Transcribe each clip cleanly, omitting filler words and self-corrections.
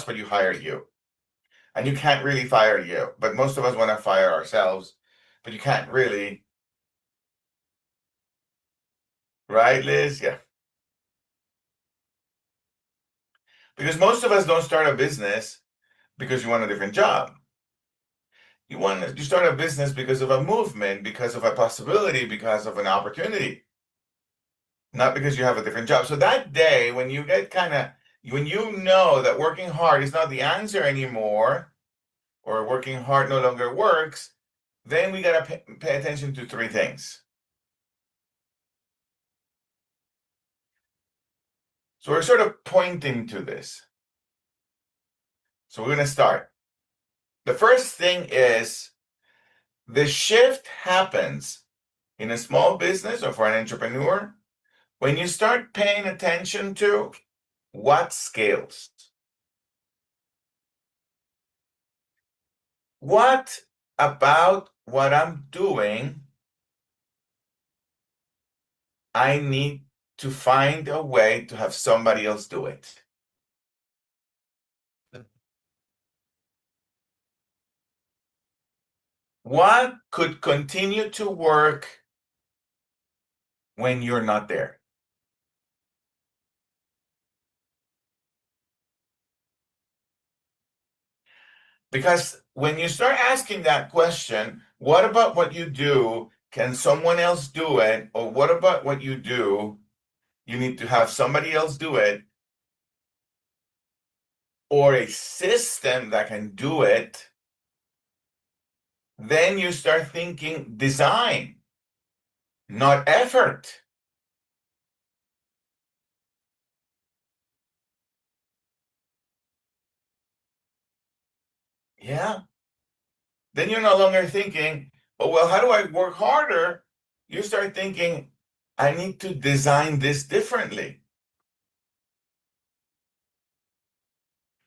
but you hire you. And you can't really fire you. But most of us want to fire ourselves, but you can't really. Right, Liz? Yeah. Because most of us don't start a business because you want a different job. You start a business because of a movement, because of a possibility, because of an opportunity, not because you have a different job. So that day when you get when you know that working hard is not the answer anymore, or working hard no longer works, then we got to pay attention to three things. So we're sort of pointing to this. So we're going to start. The first thing is the shift happens in a small business or for an entrepreneur when you start paying attention to what scales. What about what I'm doing, I need to find a way to have somebody else do it. What could continue to work when you're not there? Because when you start asking that question, what about what you do? Can someone else do it? Or what about what you do? You need to have somebody else do it, or a system that can do it. Then you start thinking design, not effort. Yeah. Then you're no longer thinking, oh, well, how do I work harder? You start thinking, I need to design this differently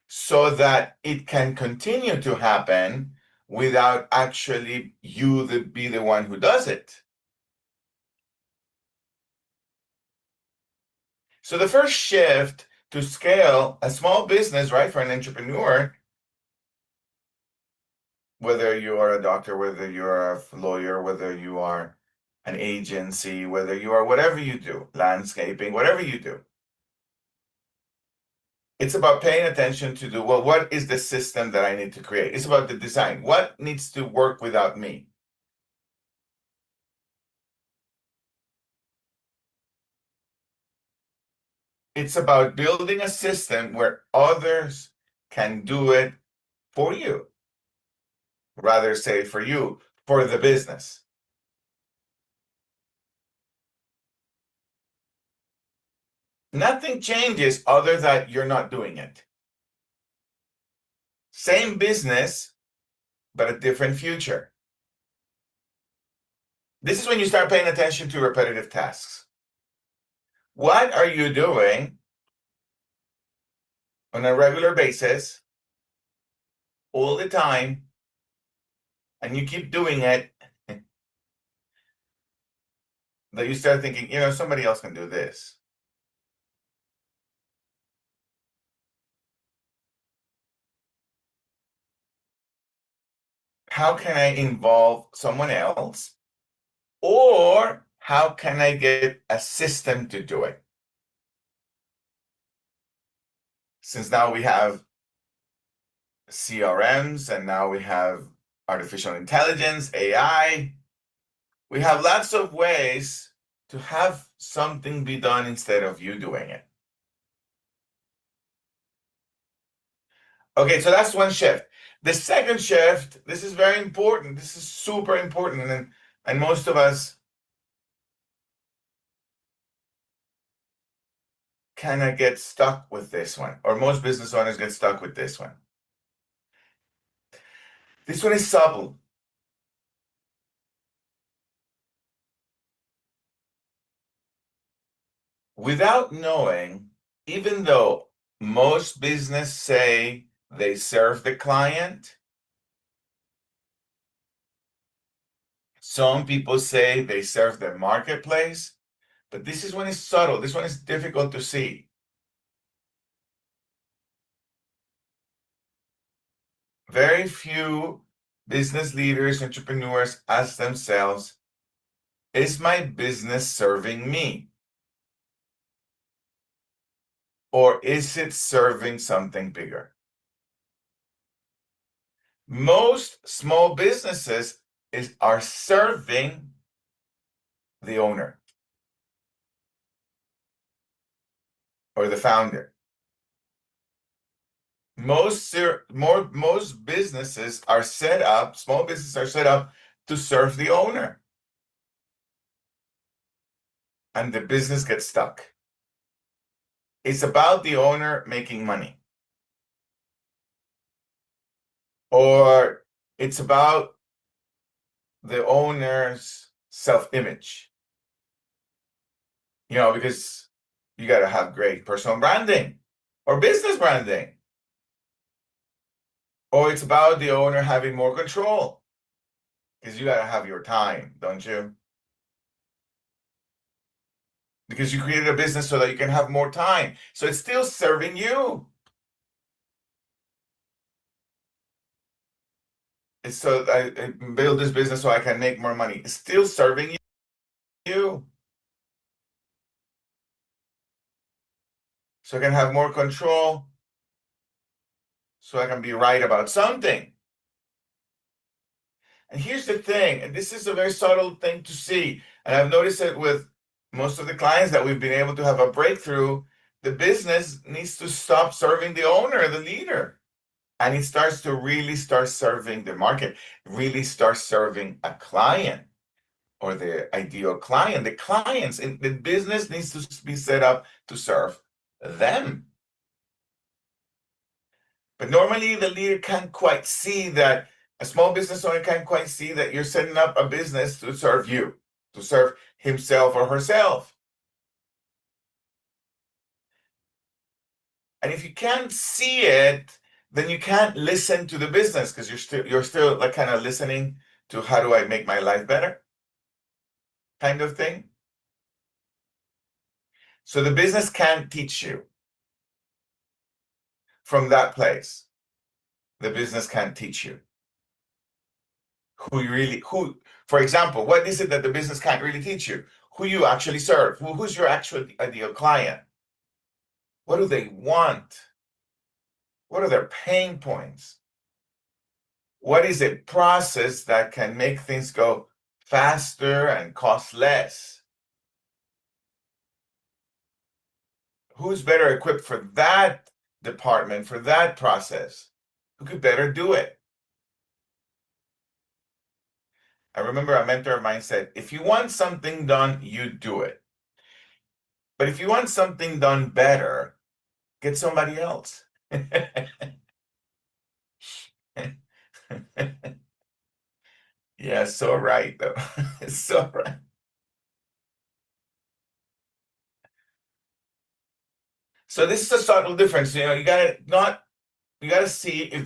so that it can continue to happen without actually be the one who does it. So the first shift to scale a small business, right, for an entrepreneur, whether you are a doctor, whether you're a lawyer, whether you are an agency, whether you are whatever you do, landscaping, whatever you do, it's about paying attention to well, what is the system that I need to create? It's about the design. What needs to work without me? It's about building a system where others can do it for you, rather say for you, for the business. Nothing changes other than you're not doing it. Same business, but a different future. This is when you start paying attention to repetitive tasks. What are you doing on a regular basis, all the time, and you keep doing it, that you start thinking, somebody else can do this. How can I involve someone else? Or how can I get a system to do it? Since now we have CRMs and now we have artificial intelligence, AI, we have lots of ways to have something be done instead of you doing it. Okay, so that's one shift. The second shift, this is very important. This is super important. And most of us kind of get stuck with this one, or most business owners get stuck with this one. This one is subtle. Without knowing, even though most business say they serve the client, some people say they serve the marketplace, but this is when it's subtle. This one is difficult to see. Very few business leaders, entrepreneurs ask themselves, is my business serving me? Or is it serving something bigger? Most small businesses are serving the owner or the founder. Most businesses are set up, small businesses are set up to serve the owner, and the business gets stuck. It's about the owner making money, or it's about the owner's self-image, because you got to have great personal branding or business branding, or it's about the owner having more control because you got to have your time, don't you? Because you created a business so that you can have more time. So it's still serving you. It's so I build this business so I can make more money. It's still serving you. So I can have more control. So I can be right about something. And here's the thing, and this is a very subtle thing to see. And I've noticed it with most of the clients that we've been able to have a breakthrough. The business needs to stop serving the owner, the leader. And it starts to really start serving the market, really start serving a client or the ideal client. The clients in the business needs to be set up to serve them. But normally the leader can't quite see that, a small business owner can't quite see that you're setting up a business to serve you, to serve himself or herself. And if you can't see it, then you can't listen to the business because you're still like kind of listening to how do I make my life better kind of thing. So the business can't teach you from that place. The business can't teach you for example, what is it that the business can't really teach you? Who you actually serve, who's your actual ideal client? What do they want? What are their pain points? What is a process that can make things go faster and cost less? Who's better equipped for that department, for that process? Who could better do it? I remember a mentor of mine said, if you want something done, you do it. But if you want something done better, get somebody else. Yeah, so right though. So right. So this is a subtle difference. You gotta see if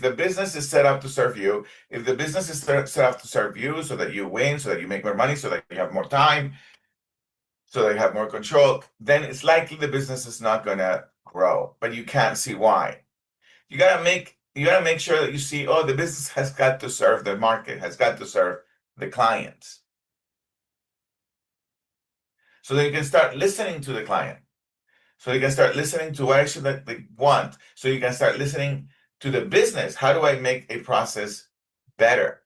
the business is set up to serve you, if the business is set up to serve you so that you win, so that you make more money, so that you have more time, so that you have more control, then it's likely the business is not gonna grow. But you can't see why. You gotta make sure that you see, oh, the business has got to serve the market, has got to serve the clients. So that you can start listening to the client. So you can start listening to what actually that they want. So you can start listening to the business. How do I make a process better?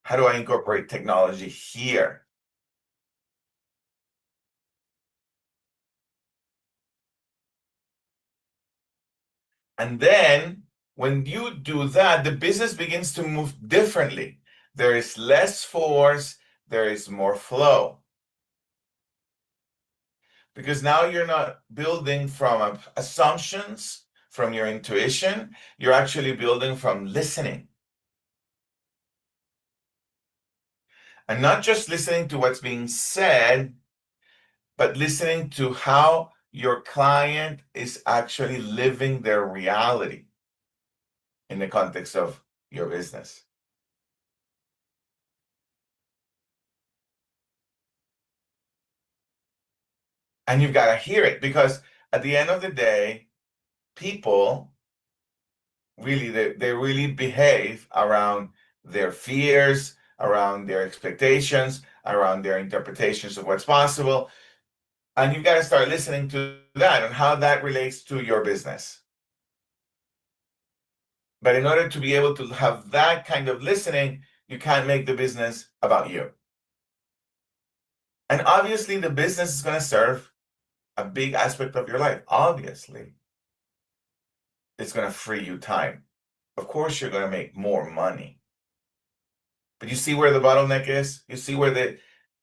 How do I incorporate technology here? And then when you do that, the business begins to move differently. There is less force, there is more flow. Because now you're not building from assumptions, from your intuition, you're actually building from listening. And not just listening to what's being said, but listening to how your client is actually living their reality in the context of your business. And you've got to hear it because at the end of the day, people Really, they really behave around their fears, around their expectations, around their interpretations of what's possible. And you've got to start listening to that and how that relates to your business. But in order to be able to have that kind of listening, you can't make the business about you. And obviously, the business is going to serve a big aspect of your life. Obviously, it's going to free you time. Of course, you're going to make more money. But you see where the bottleneck is? You see where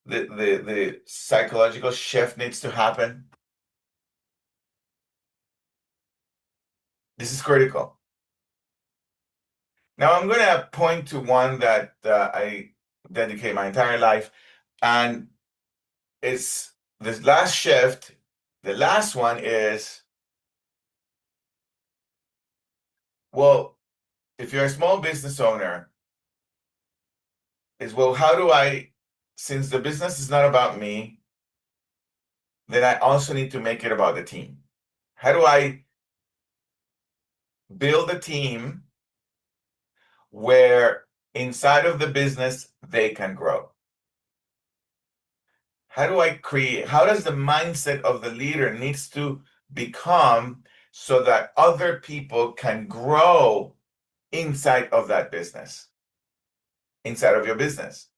the psychological shift needs to happen? This is critical. Now, I'm going to point to one that I dedicate my entire life, and it's this last shift. The last one is, well, if you're a small business owner, is, well, how do I, since the business is not about me, then I also need to make it about the team. How do I build a team where inside of the business they can grow? How do I create, how does the mindset of the leader needs to become so that other people can grow inside of that business, inside of your business?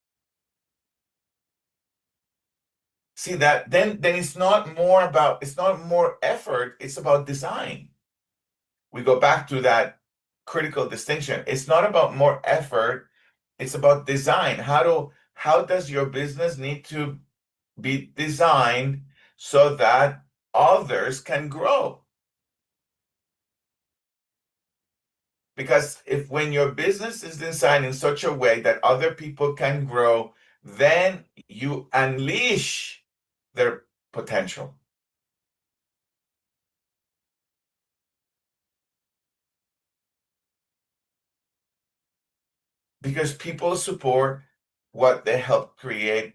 See that then it's not more about, it's not more effort, it's about design. We go back to that critical distinction. It's not about more effort, it's about design. How does your business need to be designed so that others can grow? Because if when your business is designed in such a way that other people can grow, then you unleash their potential. Because people support what they help create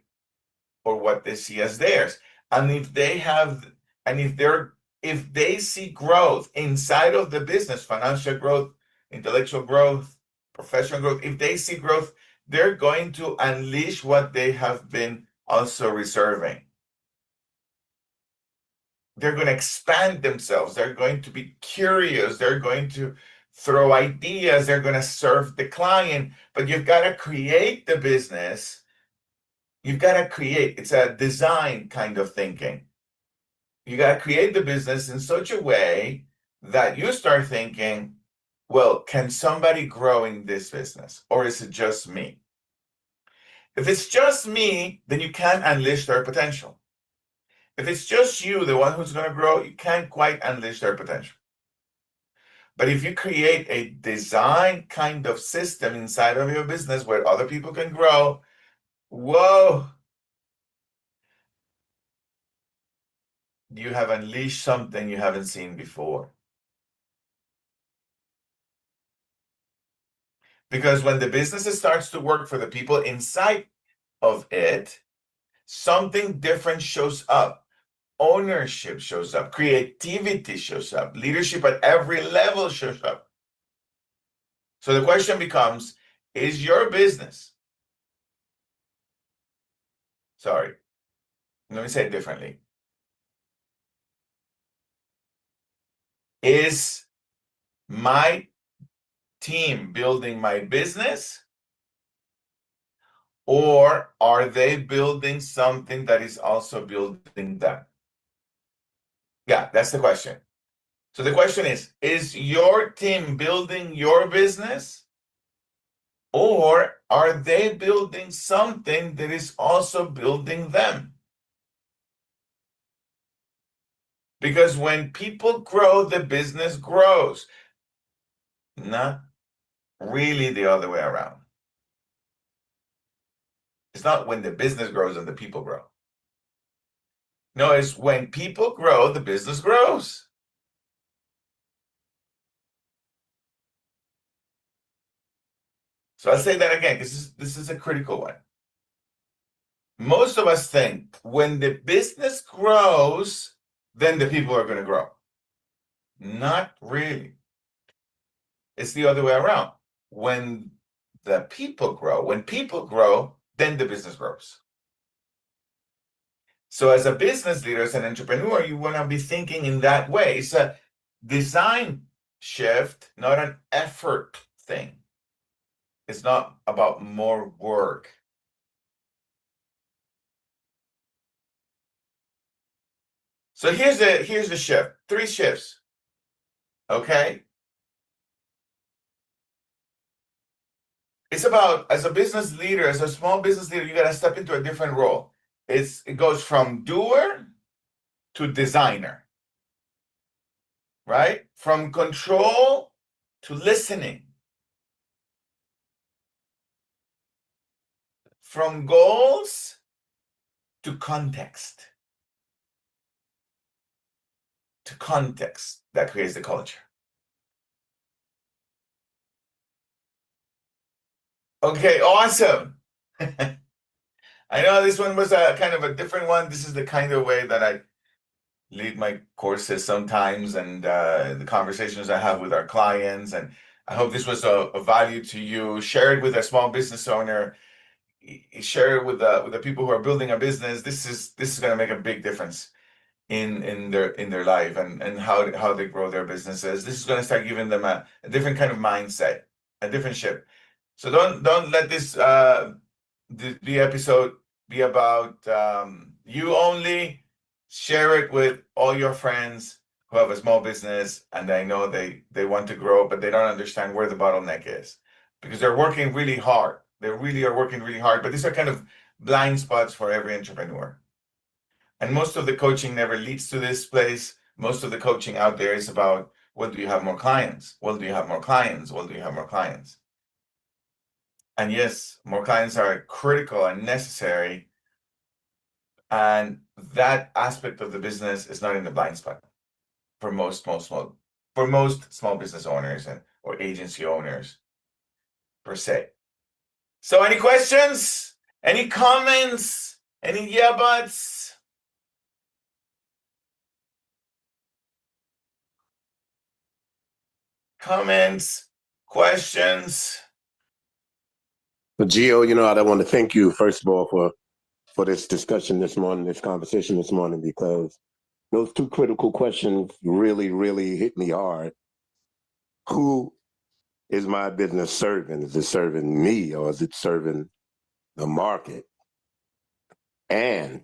or what they see as theirs. And if they have, and if they see growth inside of the business, financial growth, intellectual growth, professional growth, if they see growth, they're going to unleash what they have been also reserving. They're going to expand themselves. They're going to be curious. They're going to throw ideas. They're going to serve the client. But you've got to create the business. You've got to create, it's a design kind of thinking. You got to create the business in such a way that you start thinking, well, can somebody grow in this business? Or is it just me? If it's just me, then you can't unleash their potential. If it's just you, the one who's going to grow, you can't quite unleash their potential. But if you create a design kind of system inside of your business where other people can grow, whoa, you have unleashed something you haven't seen before. Because when the business starts to work for the people inside of it, something different shows up. Ownership shows up, creativity shows up, leadership at every level shows up. So the question becomes, is your business, sorry, let me say it differently. Is my team building my business, or are they building something that is also building them? Yeah, that's the question. So the question is your team building your business, or are they building something that is also building them? Because when people grow, the business grows. Not really the other way around. It's not when the business grows and the people grow. No, it's when people grow, the business grows. So I'll say that again, because this is a critical one. Most of us think when the business grows, then the people are going to grow. Not really. it's the other way around. When people grow, then the business grows. So as a business leader, as an entrepreneur, you want to be thinking in that way. It's a design shift, not an effort thing. It's not about more work. So here's the shift. 3 shifts. Okay? It's about, as a business leader, as a small business leader, you got to step into a different role. It goes from doer to designer, right? From control to listening. From goals to context. To context that creates the culture. Okay, awesome. I know this one was a kind of a different one. This is the kind of way that I lead my courses sometimes, and the conversations I have with our clients. And I hope this was a value to you. Share it with a small business owner. Share it with the people who are building a business. This is going to make a big difference in their life, and how they grow their businesses. This is going to start giving them a different kind of mindset, a different shift. So don't let this the episode be about you only. Share it with all your friends who have a small business, and I know they want to grow, but they don't understand where the bottleneck is, because they're working really hard. They really are working really hard, but these are kind of blind spots for every entrepreneur. And most of the coaching never leads to this place. Most of the coaching out there is about, well, do you have more clients? Well, do you have more clients? Well, do you have more clients? And yes, more clients are critical and necessary. And that aspect of the business is not in the blind spot for most small business owners or agency owners per se. So any questions? Any comments? Any yeah buts? Comments? Questions? But Gio, I want to thank you first of all for this discussion this morning, this conversation this morning, because those 2 critical questions really, really hit me hard. Who is my business serving? Is it serving me, or is it serving the market? And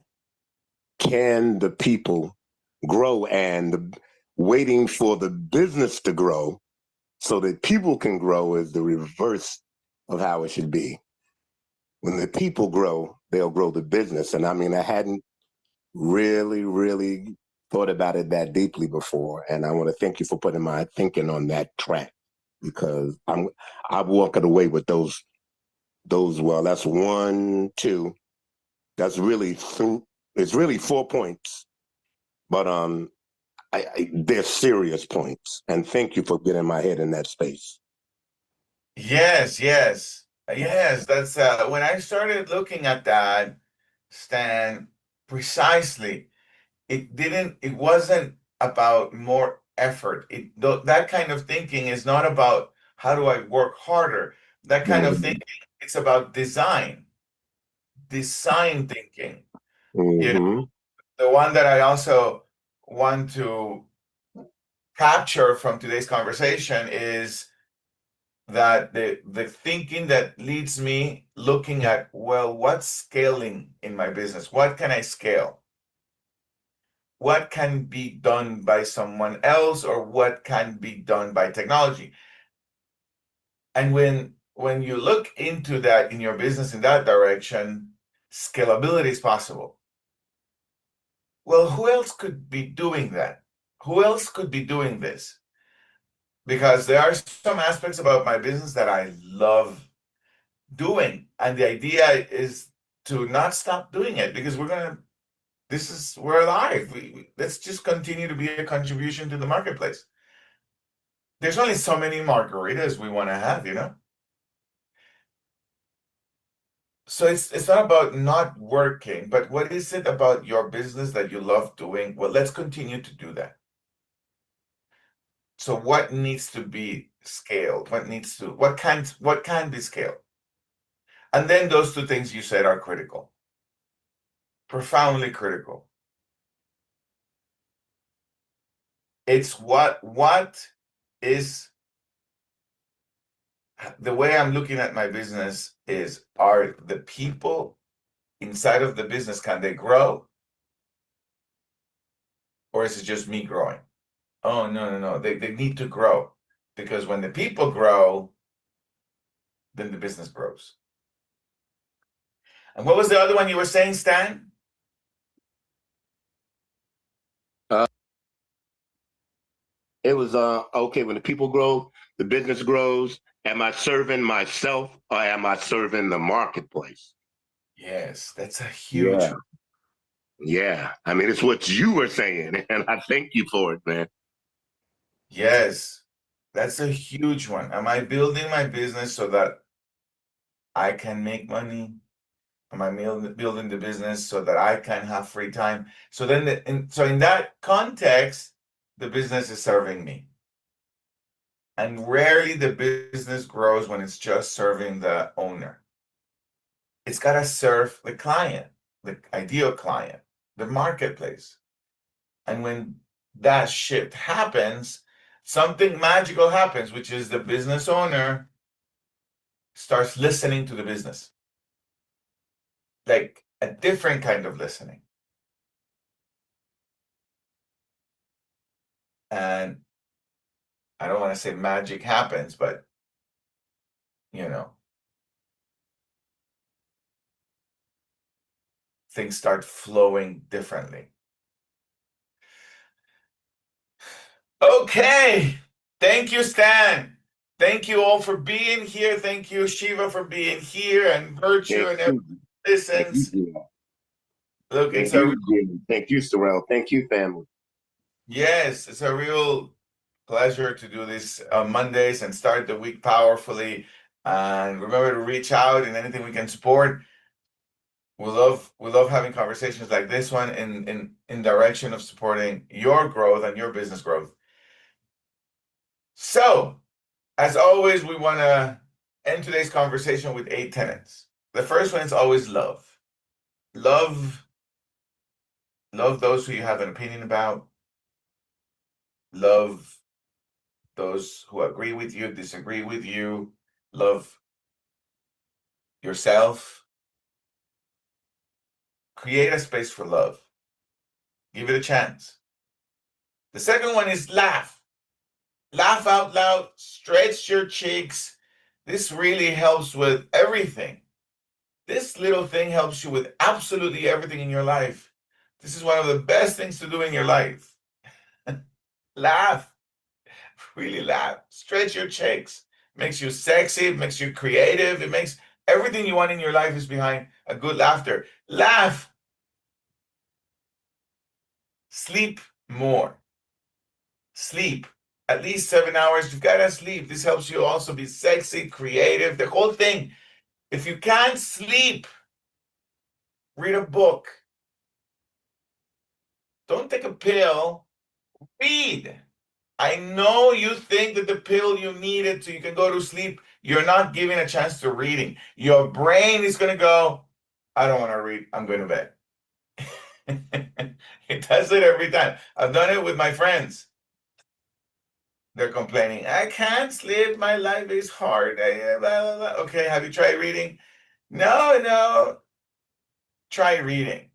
can the people grow? And waiting for the business to grow so that people can grow is the reverse of how it should be. When the people grow, they'll grow the business. And I mean, I hadn't really, really thought about it that deeply before. And I want to thank you for putting my thinking on that track, because I'm walking away with those, well, that's 1, 2. That's really it's really 4 points, but they're serious points. And thank you for getting my head in that space. Yes, yes. Yes, that's when I started looking at that, Stan, precisely. It wasn't about more effort. That kind of thinking is not about how do I work harder. That kind of Mm-hmm. thinking, it's about design thinking. You know, Mm-hmm. the one that I also want to capture from today's conversation is that the thinking that leads me looking at, well, what's scaling in my business? What can I scale? What can be done by someone else, or what can be done by technology? And when you look into that in your business in that direction, scalability is possible. Well, who else could be doing that? Who else could be doing this? Because there are some aspects about my business that I love doing, and the idea is to not stop doing it, because we're alive. Let's just continue to be a contribution to the marketplace. There's only so many margaritas we want to have. So it's not about not working, but what is it about your business that you love doing? Well, let's continue to do that. So what needs to be scaled? What can be scaled? And then those two things you said are critical, profoundly critical. It's what is the way I'm looking at my business is, are the people inside of the business, can they grow? Or is it just me growing? Oh, no. They need to grow, because when the people grow, then the business grows. And what was the other one you were saying, Stan? Uh, it was okay when the people grow, the business grows. Am I serving myself or am I serving the marketplace? Yes, that's a huge Yeah, one. yeah. I mean, it's what you were saying, and I thank you for it, man. Yes, that's a huge one. Am I building my business so that I can make money? Am I building the business so that I can have free time? So then, so in that context, the business is serving me. And rarely the business grows when it's just serving the owner. It's got to serve the client, the ideal client, the marketplace. And when that shift happens, something magical happens, which is the business owner starts listening to the business, like a different kind of listening. And I don't want to say magic happens, but you know, things start flowing differently. Okay. Thank you, Stan. Thank you all for being here. Thank you, Shiva, for being here, and Virtue Thank and everyone you, who thank you, listens. Jim. Look, it's Thank a you, Jim. Thank you, Sorrel. Thank you, family. yes, it's a real pleasure to do this on Mondays and start the week powerfully. And remember to reach out in anything we can support. We love having conversations like this one in direction of supporting your growth and your business growth. So, as always, we want to end today's conversation with 8 tenets. The first one is always love. Love, love those who you have an opinion about. Love those who agree with you, disagree with you. Love yourself. Create a space for love. Give it a chance. The second one is laugh. Laugh out loud. Stretch your cheeks. This really helps with everything. This little thing helps you with absolutely everything in your life. This is one of the best things to do in your life. Laugh. Really laugh. Stretch your cheeks. Makes you sexy. It makes you creative. It makes everything you want in your life is behind a good laughter. Laugh. Sleep more. Sleep. At least 7 hours. You've got to sleep. This helps you also be sexy, creative, the whole thing. If you can't sleep, read a book. Don't take a pill. Read. I know you think that the pill you needed so you can go to sleep, you're not giving a chance to reading. Your brain is going to go, I don't want to read. I'm going to bed. It does it every time. I've done it with my friends. They're complaining, I can't sleep. My life is hard. Blah, blah, blah. Okay, have you tried reading? No. Try reading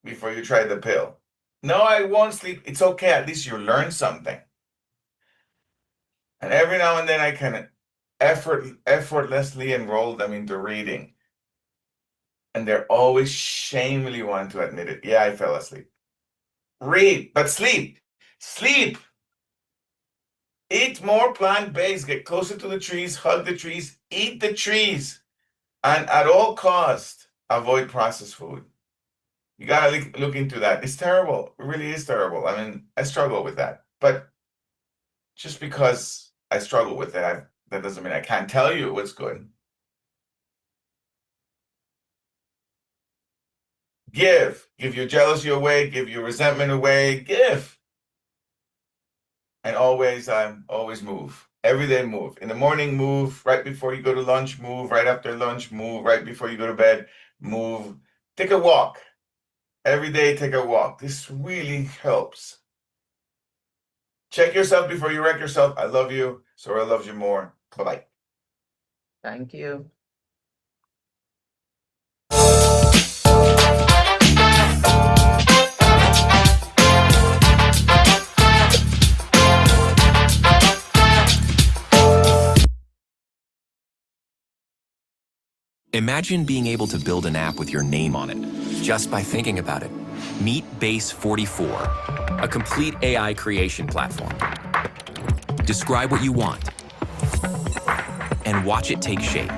before you try the pill. No, I won't sleep. It's okay. At least you learn something. And every now and then I can effortlessly enroll them into reading. And they're always shamefully want to admit it. Yeah, I fell asleep. Read, but sleep. Sleep. Eat more plant-based. Get closer to the trees. Hug the trees. Eat the trees. And at all cost, avoid processed food. You gotta look into that. It's terrible. It really is terrible. I mean, I struggle with that. But just because I struggle with it, that doesn't mean I can't tell you what's good. Give your jealousy away, give your resentment away, give. And always move. Every day move. In the morning, move. Right before you go to lunch, move. Right after lunch, move. Right before you go to bed, move. Take a walk. Every day, take a walk. This really helps. Check yourself before you wreck yourself. I love you. Sora loves you more. Bye-bye. Thank you. Imagine being able to build an app with your name on it, just by thinking about it. Meet Base 44, a complete AI creation platform. Describe what you want, and watch it take shape.